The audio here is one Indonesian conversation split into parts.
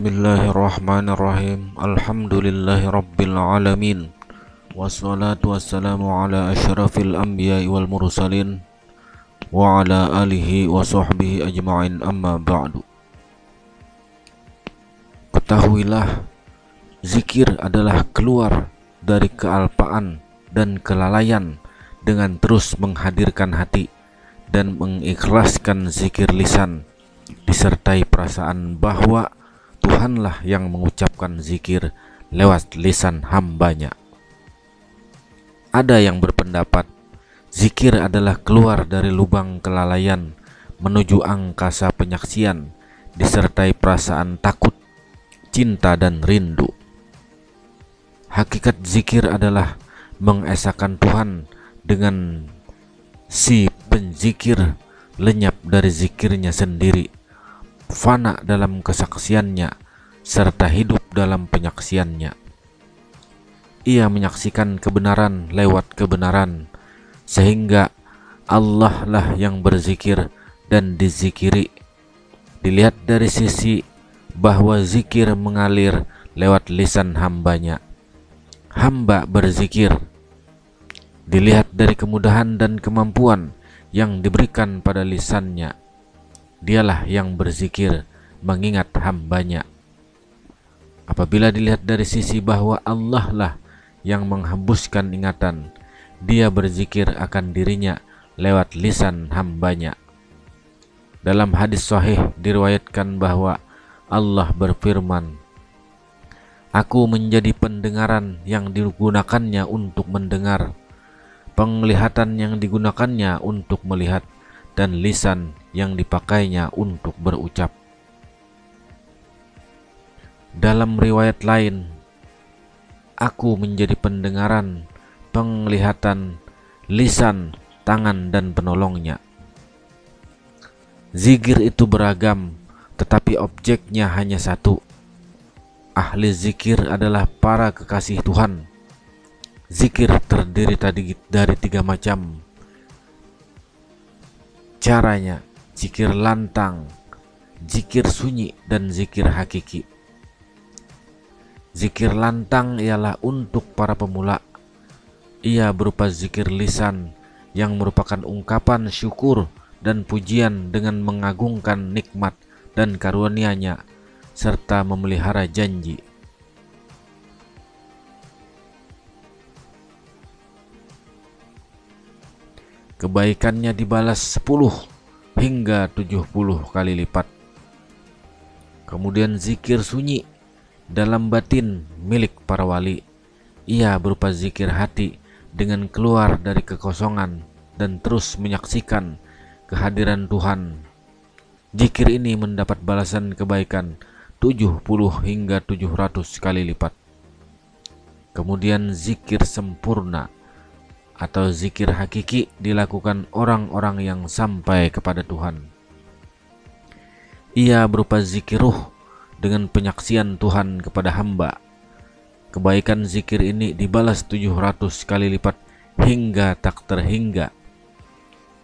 Bismillahirrahmanirrahim. Alhamdulillahirrabbilalamin. Wassalatu wassalamu ala asyrafil anbiya'i wal mursalin wa ala alihi wa sahbihi ajma'in, amma ba'du. Ketahuilah, zikir adalah keluar dari kealpaan dan kelalaian dengan terus menghadirkan hati dan mengikhlaskan zikir lisan, disertai perasaan bahwa Tuhanlah yang mengucapkan zikir lewat lisan hambanya. Ada yang berpendapat zikir adalah keluar dari lubang kelalaian menuju angkasa penyaksian, disertai perasaan takut, cinta dan rindu. Hakikat zikir adalah mengesahkan Tuhan dengan si penzikir lenyap dari zikirnya sendiri, fana dalam kesaksiannya, serta hidup dalam penyaksiannya. Ia menyaksikan kebenaran lewat kebenaran, sehingga Allah lah yang berzikir dan dizikiri. Dilihat dari sisi bahwa zikir mengalir lewat lisan hambanya, hamba berzikir. Dilihat dari kemudahan dan kemampuan yang diberikan pada lisannya, dialah yang berzikir mengingat hambanya. Apabila dilihat dari sisi bahwa Allah lah yang menghembuskan ingatan, dia berzikir akan dirinya lewat lisan hambanya. Dalam hadis sahih diriwayatkan bahwa Allah berfirman, "Aku menjadi pendengaran yang digunakannya untuk mendengar, penglihatan yang digunakannya untuk melihat, dan lisan yang dipakainya untuk berucap." Dalam riwayat lain, aku menjadi pendengaran, penglihatan, lisan, tangan, dan penolongnya. Zikir itu beragam, tetapi objeknya hanya satu. Ahli zikir adalah para kekasih Tuhan. Zikir terdiri dari 3 macam. Caranya, zikir lantang, zikir sunyi, dan zikir hakiki. Zikir lantang ialah untuk para pemula. Ia berupa zikir lisan yang merupakan ungkapan syukur dan pujian dengan mengagungkan nikmat dan karunia-Nya serta memelihara janji. Kebaikannya dibalas 10 hingga 70 kali lipat. Kemudian zikir sunyi dalam batin milik para wali. Ia berupa zikir hati dengan keluar dari kekosongan dan terus menyaksikan kehadiran Tuhan. Zikir ini mendapat balasan kebaikan 70 hingga 700 kali lipat. Kemudian zikir sempurna atau zikir hakiki dilakukan orang-orang yang sampai kepada Tuhan. Ia berupa zikir ruh dengan penyaksian Tuhan kepada hamba. Kebaikan zikir ini dibalas 700 kali lipat hingga tak terhingga.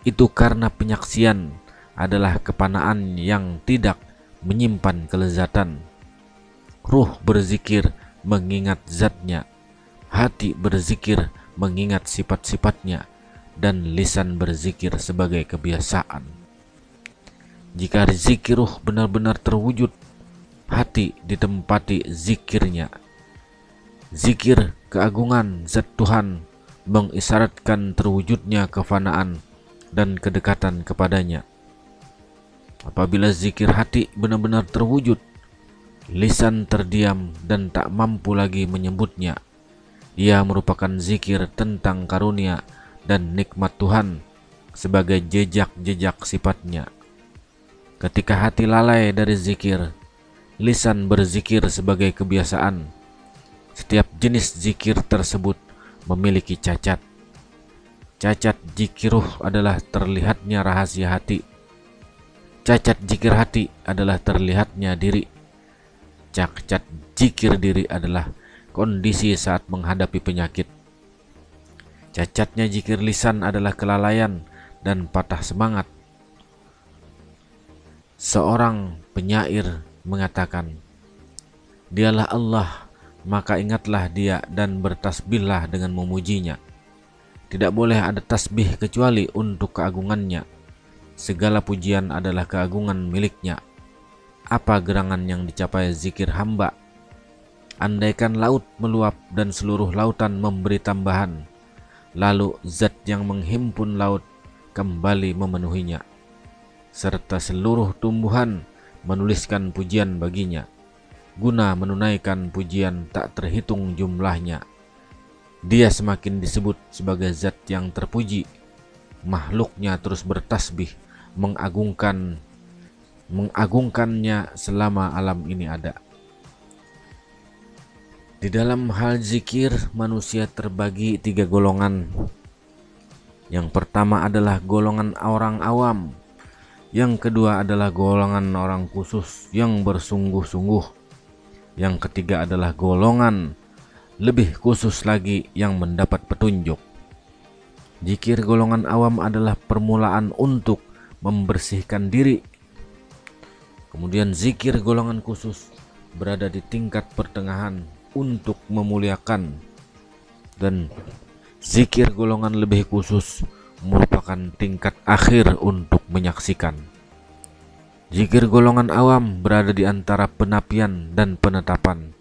Itu karena penyaksian adalah kepanaan yang tidak menyimpan kelezatan. Ruh berzikir mengingat zatnya, hati berzikir mengingat sifat-sifatnya, dan lisan berzikir sebagai kebiasaan. Jika zikir ruh benar-benar terwujud, hati ditempati zikirnya. Zikir keagungan zat Tuhan mengisyaratkan terwujudnya kefanaan dan kedekatan kepadanya. Apabila zikir hati benar-benar terwujud, lisan terdiam dan tak mampu lagi menyebutnya. Ia merupakan zikir tentang karunia dan nikmat Tuhan sebagai jejak-jejak sifatnya. Ketika hati lalai dari zikir, lisan berzikir sebagai kebiasaan. Setiap jenis zikir tersebut memiliki cacat. Cacat zikir ruh adalah terlihatnya rahasia hati. Cacat zikir hati adalah terlihatnya diri. Cacat zikir diri adalah kondisi saat menghadapi penyakit. Cacatnya zikir lisan adalah kelalaian dan patah semangat. Seorang penyair mengatakan, Dialah Allah, maka ingatlah Dia dan bertasbihlah dengan memujinya. Tidak boleh ada tasbih kecuali untuk keagungannya. Segala pujian adalah keagungan miliknya. Apa gerangan yang dicapai zikir hamba? Andaikan laut meluap dan seluruh lautan memberi tambahan, lalu zat yang menghimpun laut kembali memenuhinya, serta seluruh tumbuhan menuliskan pujian baginya, guna menunaikan pujian tak terhitung jumlahnya. Dia semakin disebut sebagai zat yang terpuji. Makhluknya terus bertasbih mengagungkannya selama alam ini ada. Di dalam hal zikir, manusia terbagi 3 golongan. Yang pertama adalah golongan orang awam. Yang kedua adalah golongan orang khusus yang bersungguh-sungguh. Yang ketiga adalah golongan lebih khusus lagi yang mendapat petunjuk. Zikir golongan awam adalah permulaan untuk membersihkan diri. Kemudian zikir golongan khusus berada di tingkat pertengahan untuk memuliakan, dan zikir golongan lebih khusus merupakan tingkat akhir untuk menyaksikan. Zikir golongan awam berada di antara penapian dan penetapan.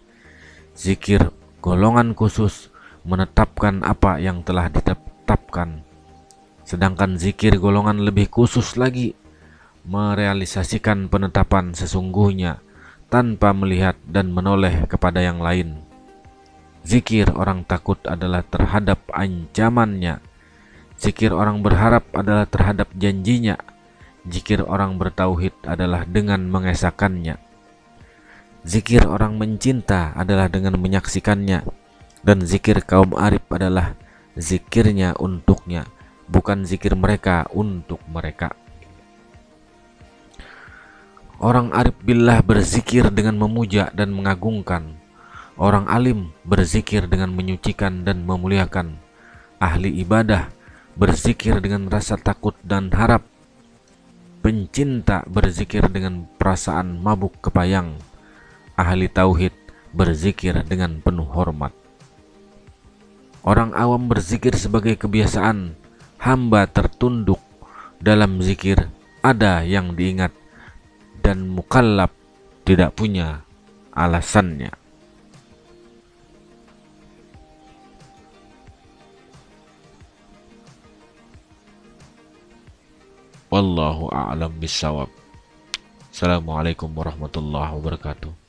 Zikir golongan khusus menetapkan apa yang telah ditetapkan, sedangkan zikir golongan lebih khusus lagi merealisasikan penetapan sesungguhnya tanpa melihat dan menoleh kepada yang lain. Zikir orang takut adalah terhadap ancamannya. Zikir orang berharap adalah terhadap janjinya. Zikir orang bertauhid adalah dengan mengesahkannya. Zikir orang mencinta adalah dengan menyaksikannya. Dan zikir kaum arif adalah zikirnya untuknya, bukan zikir mereka untuk mereka. Orang arif billah berzikir dengan memuja dan mengagungkan. Orang alim berzikir dengan menyucikan dan memuliakan. Ahli ibadah berzikir dengan rasa takut dan harap. Pencinta berzikir dengan perasaan mabuk kepayang. Ahli tauhid berzikir dengan penuh hormat. Orang awam berzikir sebagai kebiasaan. Hamba tertunduk dalam zikir, ada yang diingat, dan mukallaf tidak punya alasannya. Wallahu a'lam bishawab. Assalamualaikum warahmatullahi wabarakatuh.